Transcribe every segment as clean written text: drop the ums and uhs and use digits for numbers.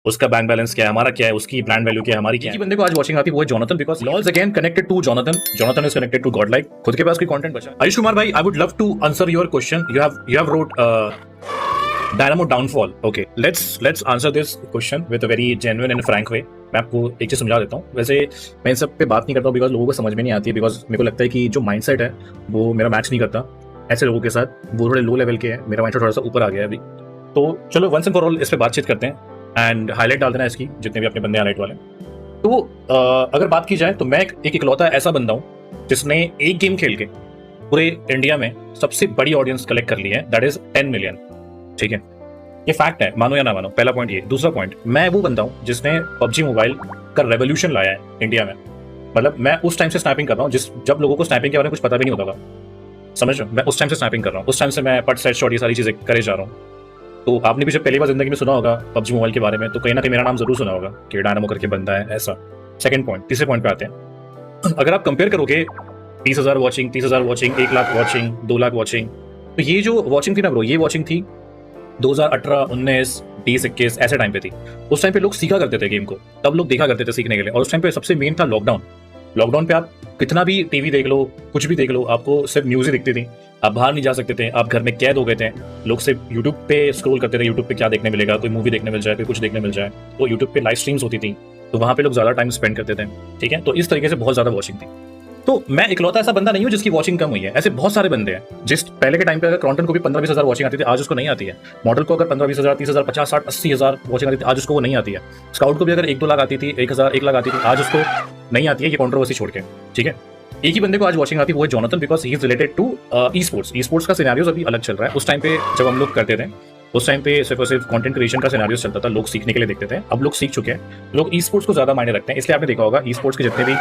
उसका bank balance क्या है, हमारा क्या है, उसकी ब्रांड वैल्यू क्या है, हमारी क्या है। बंदे को आज वॉचिंग आती है वो है Jonathan, because lols again connected to Jonathan, Jonathan is connected to God like, खुद के पास कोई कंटेंट बचा। आयुष कुमार भाई, I would love to answer your question. You have wrote dynamo downfall. Okay, let's answer this question with a very genuine and frank way. मैं आपको एक चीज समझा देता हूँ। वैसे मैं इन सब पे बात नहीं करता हूँ बिकॉज लोगों को समझ में नहीं आती है, बिकॉज मेरे को लगता है कि जो माइंडसेट है वो मेरा मैच नहीं करता ऐसे लोगों के साथ। वो थोड़े लो लेवल के हैं, मेरा माइंडसेट थोड़ा सा ऊपर आ गया है अभी। तो चलो वंस एंड फॉर ऑल इस पर बातचीत करते हैं एंड हाईलाइट डाल देना इसकी, जितने भी अपने बंदे हाईलाइट वाले। तो अगर बात की जाए तो मैं एक इकलौता ऐसा बंदा हूँ जिसने एक गेम खेल के पूरे इंडिया में सबसे बड़ी ऑडियंस कलेक्ट कर ली है, दैट इज 10 मिलियन। ठीक है, ये फैक्ट है, मानो या ना मानो। पहला पॉइंट ये। दूसरा पॉइंट, मैं वो बंदा हूँ जिसने पबजी मोबाइल का रेवोल्यूशन लाया है इंडिया में। मतलब मैं उस टाइम से स्नैपिंग कर रहा हूँ जब लोगों को स्नैपिंग के बारे में कुछ पता भी नहीं होता था। समझ रहे हो, मैं उस टाइम से स्नैपिंग कर रहा हूँ। उस टाइम से मैं पट सेट शॉट ये सारी चीजें करे जा रहा हूँ। तो आपने भी जब पहली बार जिंदगी में सुना होगा पबजी मोबाइल के बारे में तो कहीं ना कहीं मेरा नाम जरूर सुना होगा कि डायनामो करके बंदा है ऐसा। सेकंड पॉइंट, तीसरे पॉइंट पे आते हैं। अगर आप कंपेयर करोगे 30,000 watching, 30,000 watching, 1 lakh watching, 2 lakh watching, तो ये जो वॉचिंग थी ना ब्रो, ये वॉचिंग थी 2018, 19, 20, 21 ऐसे टाइम पे थी। उस टाइम पे लोग सीखा करते थे गेम को, तब लोग देखा करते थे सीखने के लिए। और उस टाइम पे सबसे मेन था लॉकडाउन। लॉकडाउन पे आप कितना भी टीवी देख लो, कुछ भी देख लो, आपको सिर्फ न्यूज ही दिखती थी। आप बाहर नहीं जा सकते थे, आप घर में कैद हो गए थे। लोग सिर्फ यूट्यूब पे स्क्रॉल करते थे, यूट्यूब पे क्या देखने मिलेगा, कोई मूवी देखने मिल जाए, कोई कुछ देखने मिल जाए। तो यूट्यूब पे लाइव स्ट्रीम्स होती थी, तो वहां पे लोग ज्यादा टाइम स्पेंड करते थे। ठीक है, तो इस तरीके से बहुत ज्यादा वॉचिंग थी। तो मैं इकलौता ऐसा बंदा नहीं हूँ जिसकी वॉचिंग कम हुई है, ऐसे बहुत सारे बंदे हैं। जिस पहले के टाइम पे अगर क्रॉन्टन को भी 15-20 हजार वॉचिंग आती थी, आज उसको नहीं आती है। मॉडल को अगर 15-20 हजार, 30,000, 50, 60, 80 हजार वॉचिंग आती थी, आज उसको वो नहीं आती है। स्काउट को भी अगर 1-2 लाख आती थी, 1 लाख आती थी, आज उसको नहीं आती है। ये कॉन्ट्रोवर्सी छोड़ के, ठीक है। एक ही बंदे को आज वॉचिंग आती है, वो है Jonathan, because he is related to esports. Esports का सिनेरियोस अभी अलग चल रहा है। उस टाइम पे जब हम लोग करते थे, उस टाइम पे सिर्फ और सिर्फ कंटेंट क्रिएशन का सिनेरियोस चलता था, लोग सीखने के लिए देखते थे। अब लोग सीख चुके हैं, लोग ई स्पोर्ट्स को ज्यादा मायने रखते हैं। इसलिए आपने देखा होगा ई स्पोर्ट्स के जितने भी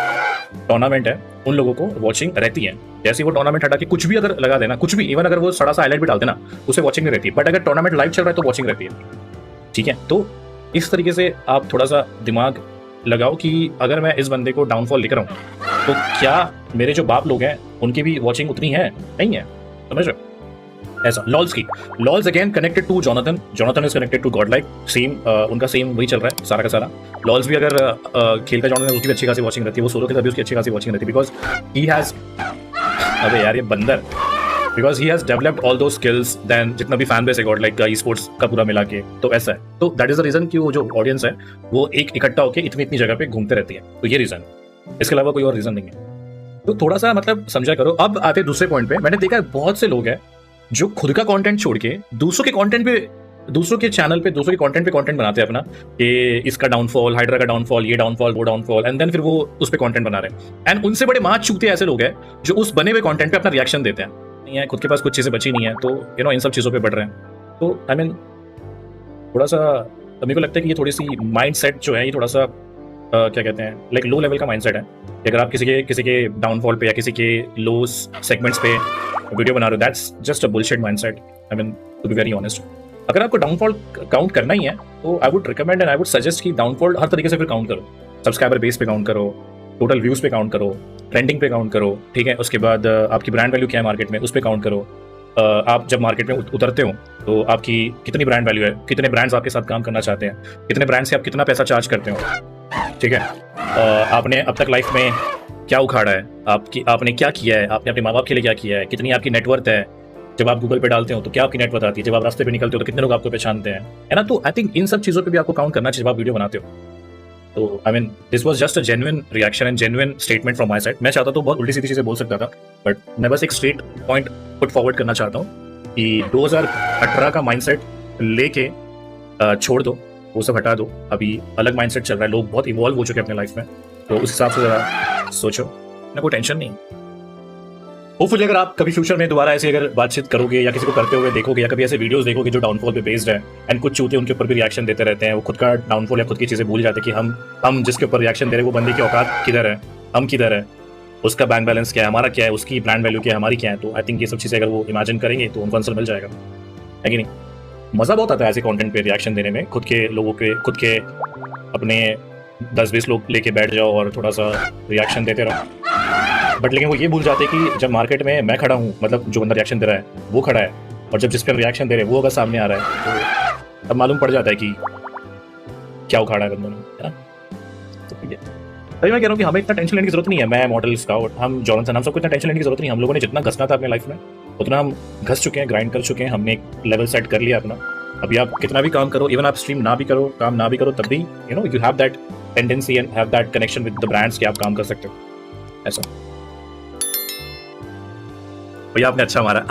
टूर्नामेंट है उन लोगों को वॉचिंग रहती है। जैसे वो टूर्नामेंट हटा के कुछ भी अगर लगा देना, कुछ भी, इवन अगर वो सड़ा सा हाईलाइट भी डाल देना, उसे वॉचिंग नहीं रहती। बट अगर टूर्नामेंट लाइव चल रहा है तो वॉचिंग रहती है। ठीक है, तो इस तरीके से आप थोड़ा सा दिमाग लगाओ कि अगर मैं इस बंदे को डाउनफॉल लेकर आऊँ तो क्या मेरे जो बाप लोग हैं उनकी भी वॉचिंग उतनी है? नहीं है। समझ रहे हो? ऐसा lols again connected to Jonathan, Jonathan is connected to God like. Same उनका सेम वही चल रहा है सारा का सारा। लॉल्स भी अगर खेल का जोनाथन, उसकी भी अच्छी खासी वॉचिंग रहती है। वो सोलो के साथ भी उसकी अच्छी खासी वॉचिंग रहती है, बिकॉज ही हैज, अबे यार ये बंदर, because he has developed all दो स्किल्स देन जितना भी फैन बेस है गॉड लाइक का ई स्पोर्ट्स का पूरा मिला के। तो ऐसा है, तो दैट इज द रीजन कि वो जो ऑडियंस है वो एक इकट्ठा होकर इतनी जगह पे घूमते रहती है। तो ये रीजन, इसके अलावा कोई और रीजन नहीं है। तो थोड़ा सा मतलब समझा करो। अब आते दूसरे पॉइंट पे। मैंने देखा है बहुत से लोग हैं जो खुद का कंटेंट छोड़ के दूसरों के कंटेंट पे, दूसरों के चैनल पे, दूसरों के कंटेंट पे कंटेंट बनाते हैं अपना, कि इसका डाउनफॉल, हाइड्रा का डाउनफॉल, ये डाउनफॉल, वो डाउनफॉल, एंड देन फिर वो उस पे कंटेंट बना रहे हैं। एंड उनसे बड़े माँ चूते ऐसे लोग हैं जो उस बने हुए कंटेंट पे अपना रिएक्शन देते हैं। नहीं है, खुद के पास कुछ चीजें बची नहीं है, तो यू नो इन सब चीजों पे बढ़ रहे हैं। तो आई मीन थोड़ा सा मेरे को लगता है कि ये थोड़ी सी माइंड सेट जो है ये थोड़ा सा क्या कहते हैं, लाइक लो लेवल का माइंडसेट है। अगर आप किसी के डाउनफॉल पे या किसी के लो सेगमेंट्स पे वीडियो बना रहे हो, that's just a bullshit mindset. I mean to be very honest, अगर आपको डाउनफॉल काउंट करना ही है तो I would recommend and I would suggest कि डाउनफॉल हर तरीके से फिर काउंट करो। सब्सक्राइबर बेस पे काउंट करो, टोटल व्यूज पे काउंट करो, ट्रेंडिंग पे काउंट करो। ठीक है, उसके बाद आपकी ब्रांड वैल्यू क्या है मार्केट में, उस पर काउंट करो। आप जब मार्केट में उतरते हो तो आपकी कितनी ब्रांड वैल्यू है, कितने ब्रांड्स आपके साथ काम करना चाहते हैं, कितने ब्रांड से आप कितना पैसा चार्ज करते हो। ठीक है, आपने अब तक लाइफ में क्या उखाड़ा है, आपने क्या किया है, आपने अपने माँ बाप के लिए क्या किया है, कितनी आपकी नेटवर्थ है। जब आप गूगल पे डालते हो तो क्या आपकी नेटवर्थ आती है, जब आप रास्ते पे निकलते हो तो कितने लोग आपको पहचानते हैं, है ना। तो आई थिंक इन सब चीज़ों पे भी आपको काउंट करना चाहिए जब आप वीडियो बनाते हो। तो I mean this was just a genuine reaction and genuine statement from my side. मैं चाहता तो बहुत उल्टी सीधी चीज़ें बोल सकता था, बट मैं बस एक स्ट्रेट पॉइंट पुट फॉरवर्ड करना चाहता हूँ कि 2018 का माइंडसेट लेके छोड़ दो, वो सब हटा दो। अभी अलग माइंडसेट चल रहा है, लोग बहुत इवॉल्व हो चुके हैं अपने लाइफ में, तो उस हिसाब से जरा सोचो ना, कोई टेंशन नहीं। होपफुली अगर आप कभी फ्यूचर में दोबारा ऐसे अगर बातचीत करोगे या किसी को करते हुए देखोगे या कभी ऐसे वीडियोस देखोगे जो डाउनफॉल पे बेस्ड है, एंड कुछ चूते उनके ऊपर भी रिएक्शन देते रहते हैं, वो खुद का डाउनफॉल या खुद की चीजें भूल जाते हैं कि हम जिसके ऊपर रिएक्शन दे रहे हैं वो बंदे की औकात किधर है, हम किधर है, उसका बैंक बैलेंस क्या है, हमारा क्या है, उसकी ब्रांड वैल्यू क्या है, हमारी क्या है। तो आई थिंक ये सब चीजें अगर वो इमेजिन करेंगे तो उनको आंसर मिल जाएगा, है कि नहीं। मजा बहुत आता है ऐसे कंटेंट पे रिएक्शन देने में, खुद के लोगों के, खुद के अपने 10-20 लोग लेके बैठ जाओ और थोड़ा सा रिएक्शन देते रहो। बट लेकिन वो ये भूल जाते कि जब मार्केट में मैं खड़ा हूँ, मतलब जो बंदा रिएक्शन दे रहा है वो खड़ा है, और जब जिस पर रिएक्शन दे रहे हैं वो अगर सामने आ रहा है तो तब मालूम पड़ जाता है कि क्या उखाड़ा है बंदों ने, है ना। तो ठीक है, तभी मैं कह रहा हूँ कि हमें इतना टेंशन लेने की जरूरत नहीं है। मैं मॉडल स्काउट, हम जॉनसन, हम सबको इतना टेंशन लेने की जरूरत नहीं है। हम लोगों ने जितना घसना था अपने लाइफ में उतना हम घस चुके हैं, ग्राइंड कर चुके हैं, हमने एक लेवल सेट कर लिया अपना। अभी आप कितना भी काम करो, इवन आप स्ट्रीम ना भी करो, काम ना भी करो, तब भी you know you have that tendency and have that connection with the brands कि आप काम कर सकते हो ऐसा। भैया आपने अच्छा मारा।